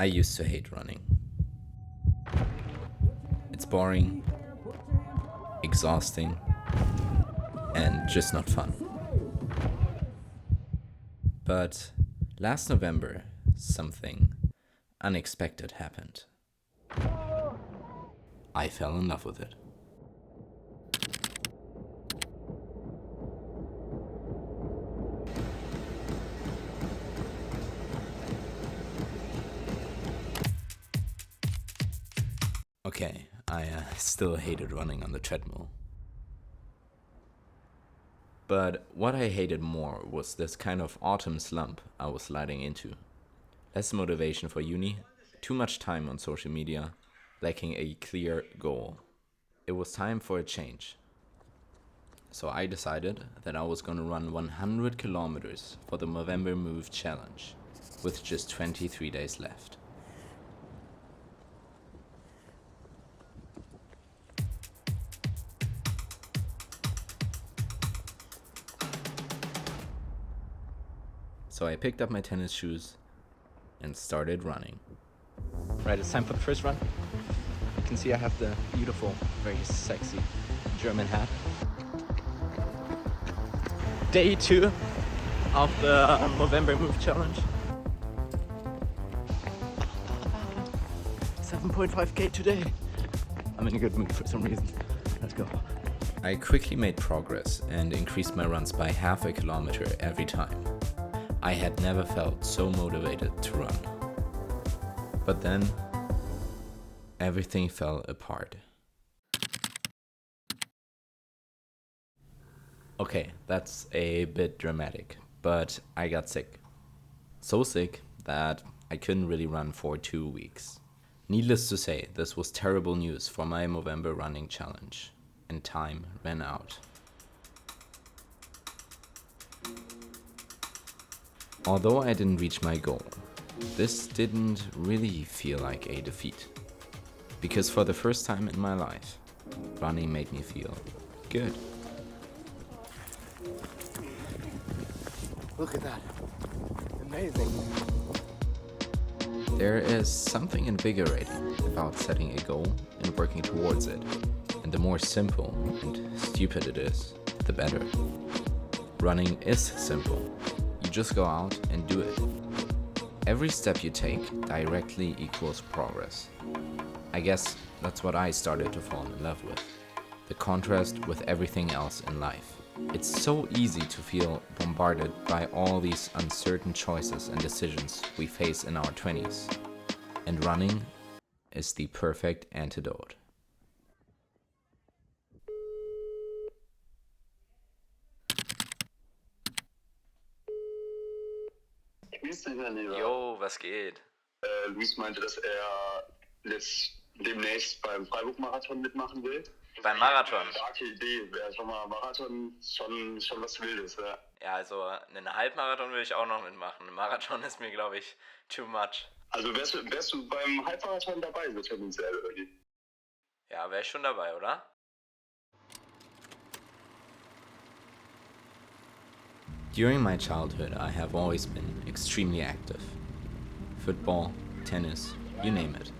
I used to hate running. It's boring, exhausting, and just not fun. But last November, something unexpected happened. I fell in love with it. Okay, I still hated running on the treadmill. But what I hated more was this kind of autumn slump I was sliding into. Less motivation for uni, too much time on social media, lacking a clear goal. It was time for a change. So I decided that I was gonna run 100 kilometers for the November Move Challenge, with just 23 days left. So I picked up my tennis shoes and started running. Right, it's time for the first run. You can see I have the beautiful, very sexy German hat. Day 2 of the November Move Challenge. 7.5k today. I'm in a good mood for some reason. Let's go. I quickly made progress and increased my runs by half a kilometer every time. I had never felt so motivated to run. But then, everything fell apart. Okay, that's a bit dramatic, but I got sick. So sick that I couldn't really run for 2 weeks. Needless to say, this was terrible news for my November running challenge, and time ran out. Although I didn't reach my goal, this didn't really feel like a defeat. Because for the first time in my life, running made me feel good. Look at that. Amazing. There is something invigorating about setting a goal and working towards it. And the more simple and stupid it is, the better. Running is simple. You just go out and do it. Every step you take directly equals progress. I guess that's what I started to fall in love with. The contrast with everything else in life. It's so easy to feel bombarded by all these uncertain choices and decisions we face in our 20s. And running is the perfect antidote. Grüß dich, mein Lieber. Yo, was geht? Luis meinte, dass er demnächst beim Freiburg-Marathon mitmachen will. Beim Marathon? Starke Idee, wäre schon mal Marathon, schon was Wildes, ja. Ja, also einen Halbmarathon will ich auch noch mitmachen. Ein Marathon ist mir, glaube ich, too much. Also wärst du beim Halbmarathon dabei, so tendenziell, oder wie? Ja, wäre ich schon dabei, oder? During my childhood, I have always been extremely active. Football, tennis, you name it.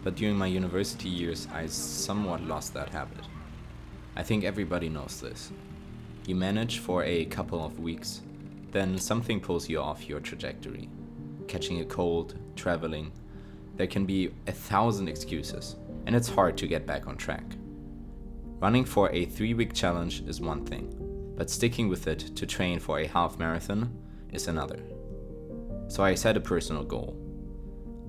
But during my university years, I somewhat lost that habit. I think everybody knows this. You manage for a couple of weeks, then something pulls you off your trajectory. Catching a cold, traveling, there can be 1,000 excuses, and it's hard to get back on track. Running for a 3-week challenge is one thing, but sticking with it to train for a half marathon is another. So I set a personal goal.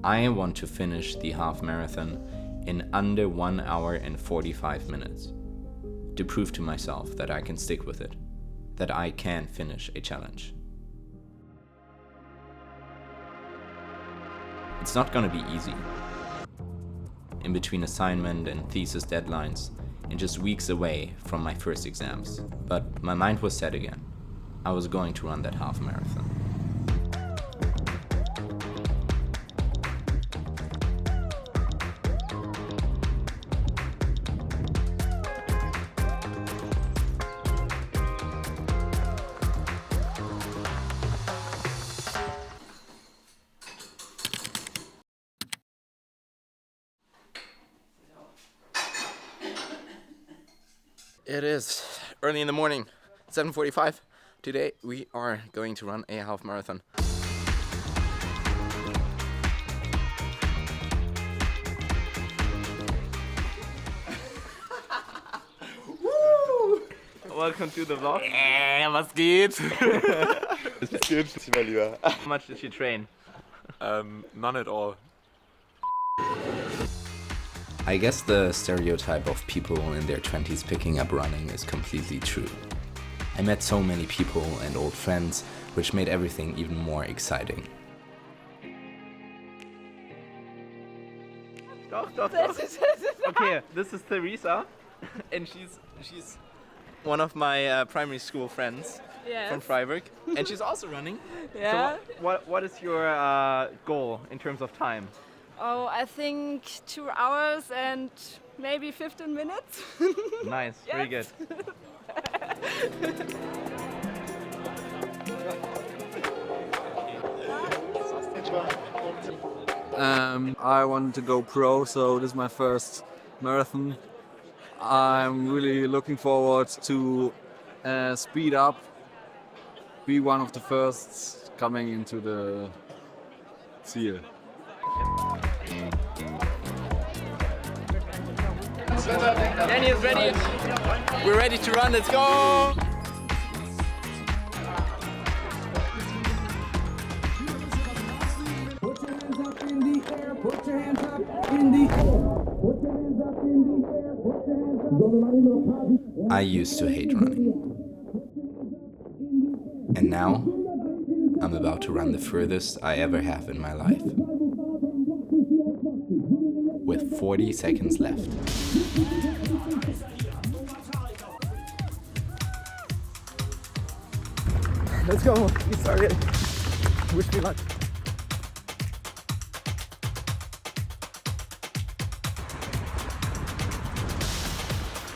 I want to finish the half marathon in under 1 hour and 45 minutes. To prove to myself that I can stick with it, that I can finish a challenge. It's not gonna be easy. In between assignment and thesis deadlines, and just weeks away from my first exams. But my mind was set again. I was going to run that half marathon. It is early in the morning, 7:45. Today we are going to run a half marathon. Welcome to the vlog. Was geht? Es geht, mein Lieber. How much did you train? None at all. I guess the stereotype of people in their 20s picking up running is completely true. I met so many people and old friends, which made everything even more exciting. Doch. Okay, this is Theresa, and she's one of my primary school friends from Freiburg, and she's also running. Yeah. So what is your goal in terms of time? Oh, I think 2 hours and maybe 15 minutes. Nice, very good. I want to go pro, so this is my first marathon. I'm really looking forward to speed up, be one of the first coming into the Ziel. Danny is ready. We're ready to run. Let's go. I used to hate running. And now, I'm about to run the furthest I ever have in my life. With 40 seconds left. Let's go. We started. Wish me luck.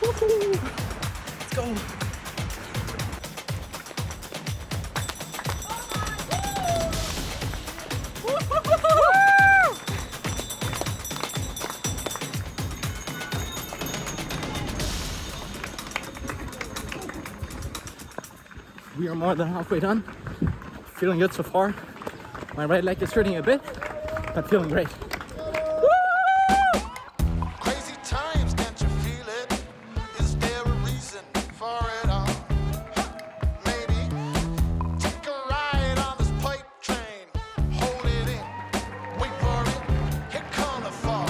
Let's go. We are more than halfway done. Feeling good so far. My right leg is hurting a bit, but feeling great. Crazy times, can't you feel it? Is there a reason for it all? Maybe take a ride on this pipe train. Hold it in, wait for it. Here come the fall.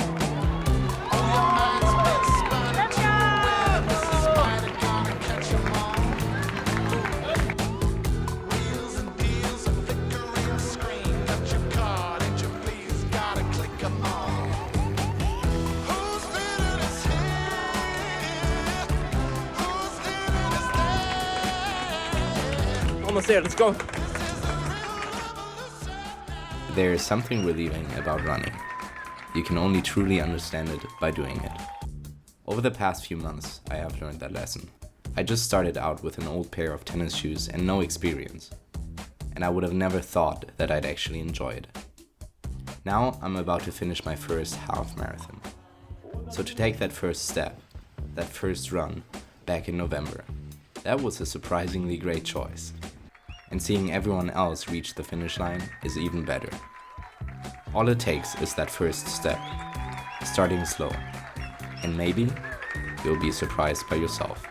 Oh, your mind's been spun to where this is spider gonna catch 'em all. Wheels and deals, a flickering screen. Got your card, ain't you please? Gotta click 'em all. Who's living is here? Who's living is there? Almost there. Let's go. This is a real revolution. There is something relieving about running. You can only truly understand it by doing it. Over the past few months, I have learned that lesson. I just started out with an old pair of tennis shoes and no experience. And I would have never thought that I'd actually enjoy it. Now I'm about to finish my first half marathon. So to take that first step, that first run, back in November, that was a surprisingly great choice. And seeing everyone else reach the finish line is even better. All it takes is that first step, starting slow. And maybe you'll be surprised by yourself.